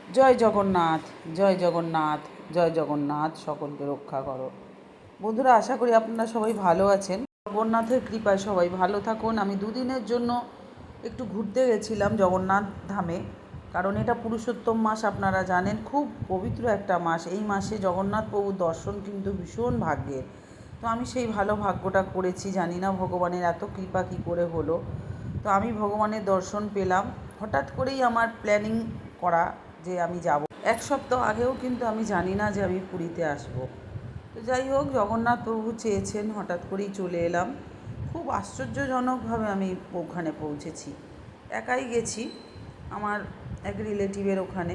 জয় জগন্নাথ, জয় জগন্নাথ, জয় জগন্নাথ, সকলকে রক্ষা করো। বন্ধুরা, আশা করি আপনারা সবাই ভালো আছেন। জগন্নাথের কৃপায় সবাই ভালো থাকুন। আমি দুদিনের জন্য একটু ঘুরতে গেছিলাম জগন্নাথ ধামে, কারণ এটা পুরুষোত্তম মাস, আপনারা জানেন, খুব পবিত্র একটা মাস। এই মাসে জগন্নাথ প্রভুর দর্শন কিন্তু ভীষণ ভাগ্যের। তো আমি সেই ভালো ভাগ্যটা করেছি, জানি না ভগবানের এত কৃপা কী করে হলো। তো আমি ভগবানের দর্শন পেলাম। হঠাৎ করেই আমার প্ল্যানিং করা যে আমি যাব। এক সপ্তাহ আগেও কিন্তু আমি জানি না যে আমি পুরীতে আসব। তো যাই হোক, জগন্নাথ প্রভু চেয়েছেন, হঠাৎ করেই চলে এলাম। খুব আশ্চর্যজনকভাবে আমি ওখানে পৌঁছেছি। একাই গেছি, আমার এক রিলেটিভের ওখানে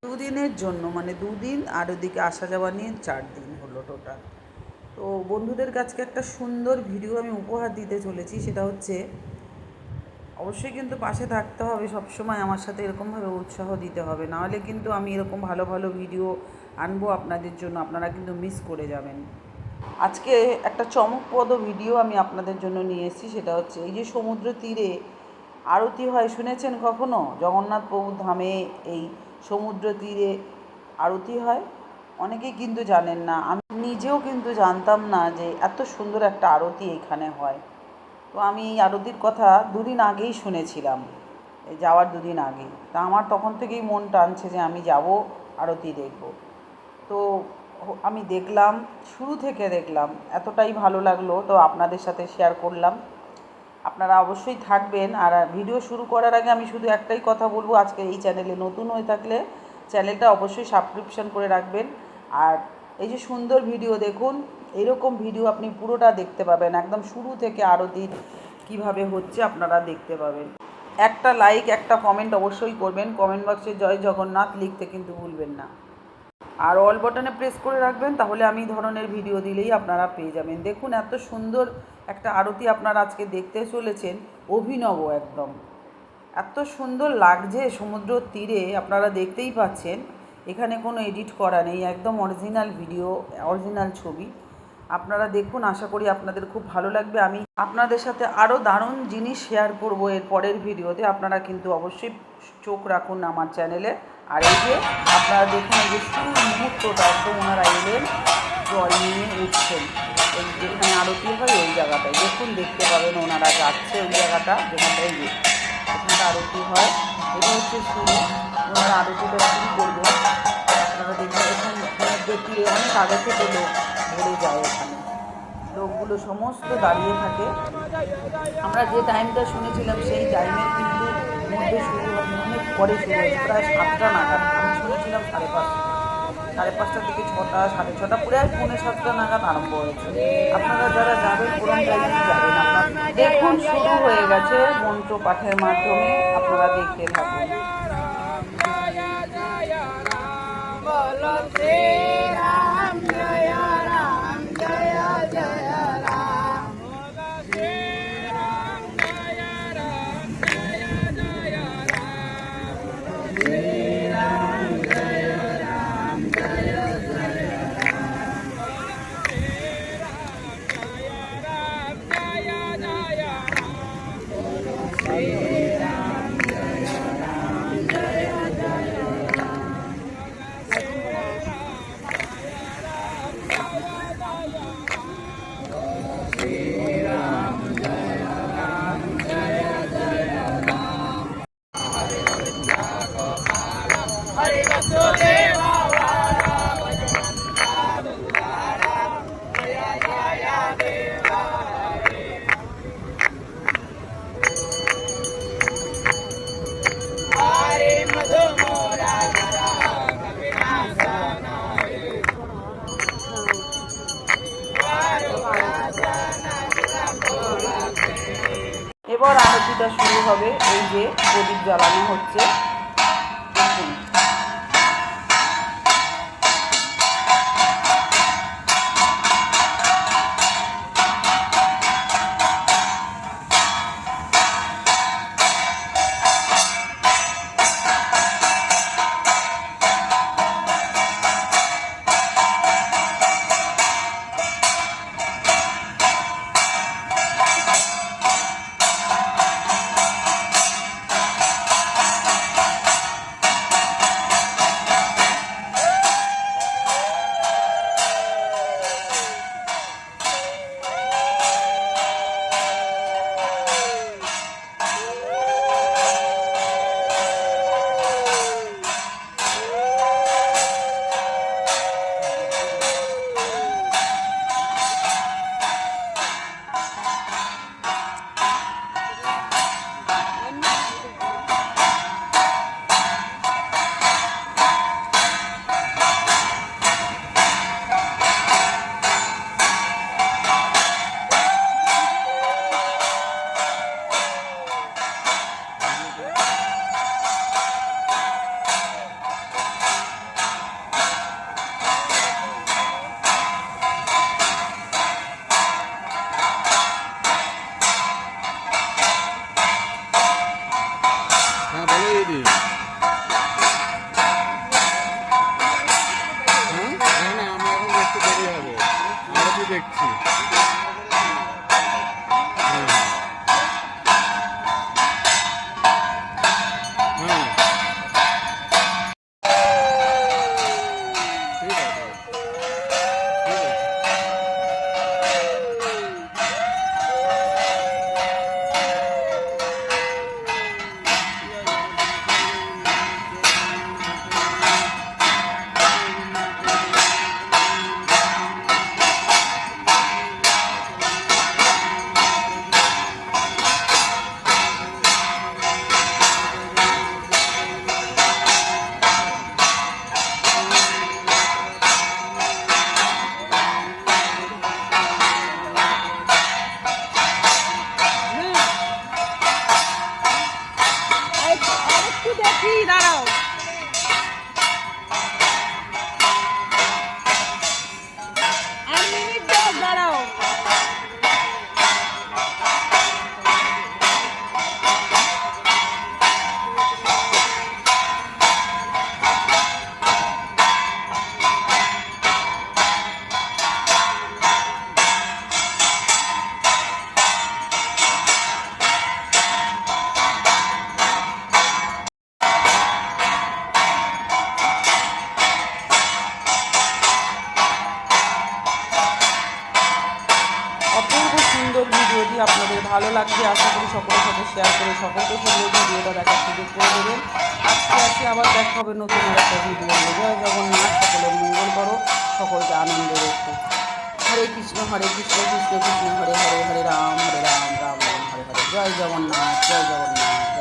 দুদিনের জন্য, মানে দুদিন আর ওদিকে আসা যাওয়া নিয়ে 4 দিন হলো টোটাল। তো বন্ধুদের কাছকে একটা সুন্দর ভিডিও আমি উপহার দিতে চলেছি। সেটা হচ্ছে, অবশ্যই কিন্তু পাশে থাকতে হবে, সবসময় আমার সাথে এরকমভাবে উৎসাহ দিতে হবে, নাহলে কিন্তু আমি এরকম ভালো ভালো ভিডিও আনবো আপনাদের জন্য, আপনারা কিন্তু মিস করে যাবেন। আজকে একটা চমকপ্রদ ভিডিও আমি আপনাদের জন্য নিয়ে এসেছি। সেটা হচ্ছে, এই যে সমুদ্র তীরে আরতি হয়, শুনেছেন কখনো? জগন্নাথ প্রভুর ধামে এই সমুদ্র তীরে আরতি হয়, অনেকেই কিন্তু জানেন না। আমি নিজেও কিন্তু জানতাম না যে এত সুন্দর একটা আরতি এখানে হয়। তো আমি এই আরতির কথা দুদিন আগেই শুনেছিলাম, এই যাওয়ার দুদিন আগে। তা আমার তখন থেকেই মন টানছে যে আমি যাব, আরতি দেখব। তো আমি দেখলাম, শুরু থেকে দেখলাম, এতটাই ভালো লাগলো, তো আপনাদের সাথে শেয়ার করলাম। আপনারা অবশ্যই থাকবেন। আর ভিডিও শুরু করার আগে আমি শুধু একটাই কথা বলবো, আজকে এই চ্যানেলে নতুন হয়ে থাকলে চ্যানেলটা অবশ্যই সাবস্ক্রিপশন করে রাখবেন। আর এই যে সুন্দর ভিডিও দেখুন, এরকম ভিডিও আপনি পুরোটা দেখতে পাবেন, একদম শুরু থেকে আরতির কীভাবে হচ্ছে আপনারা দেখতে পাবেন। একটা লাইক, একটা কমেন্ট অবশ্যই করবেন। কমেন্ট বক্সে জয় জগন্নাথ লিখতে কিন্তু ভুলবেন না। আর অল বাটনে প্রেস করে রাখবেন, তাহলে আমি ধরনের ভিডিও দিলেই আপনারা পেয়ে যাবেন। দেখুন, এত সুন্দর একটা আরতি আপনারা আজকে দেখতে চলেছেন, অভিনব একদম। এত সুন্দর লাগছে সমুদ্র তীরে, আপনারা দেখতেই পাচ্ছেন। এখানে কোনো এডিট করা নেই, একদম অরিজিনাল ভিডিও, অরিজিনাল ছবি। আপনারা দেখুন, আশা করি আপনাদের খুব ভালো লাগবে। আমি আপনাদের সাথে আরও দারুণ জিনিস শেয়ার করব এর পরের ভিডিওতে। আপনারা কিন্তু অবশ্যই চোখ রাখুন আমার চ্যানেলে। আর এই যে আপনারা দেখুন, এই যে শুরু মুহূর্তটা, একদম ওনারা এলেন, জল নিয়ে উঠছেন, ওই যেখানে আরতি হয় ওই জায়গাটায় দেখুন, দেখতে পাবেন ওনারা যাচ্ছে ওই জায়গাটা, যেখানটায় ওখানটা আরতি হয়। এটা হচ্ছে শুরু, ওনারা আরতিটা শুরু করবেন। আপনারা দেখবেন এখানে সমুদ্রের তীরে অনেক আগে থেকে লোক ভরে যায়, ওখানে লোকগুলো সমস্ত দাঁড়িয়ে থাকে। আমরা যে টাইমটা শুনেছিলাম সেই টাইমের কিন্তু মধ্যে শুরু হয়, অনেক পরে শুরু হয়েছে, প্রায় 7টা নাগাদ। আমি শুনেছিলাম 5:30, 5:30 থেকে 6টা, 6:30, প্রায় 6:45 নাগাদ আরম্ভ হয়েছে। আপনারা যারা যাবেন কোরআন টাইমেই যাবেন। আপনার দেখুন শুরু হয়ে গেছে মন্ত্র পাঠের মাধ্যমে, আপনারা দেখতে থাকুন। এবার আরতিটা শুরু হবে। এই যে প্রদীপ জ্বালানো হচ্ছে, দেখুন। দেখছি। হুম, ঠিক আছে, ঠিক আছে। আরেকটু দেখি, দাঁড়াও। আর মিনিট 10 দাঁড়াও। অপূর্ব সুন্দর ভিডিওটি আপনাদের ভালো লাগবে, আশা করি সকলের সাথে শেয়ার করে সকলকে সুন্দর ভিডিওটা দেখার সুযোগ করে দেবেন। আজকে আবার দেখা হবে নতুন একটা ভিডিও। জয় জগন্নাথ, সকলের মঙ্গল করো, সকলকে আনন্দ রেখো। হরে কৃষ্ণ কৃষ্ণ কৃষ্ণ হরে হরে, হরে রাম রাম রাম হরে হরে। জয় জগন্নাথ, জয় জগন্নাথ।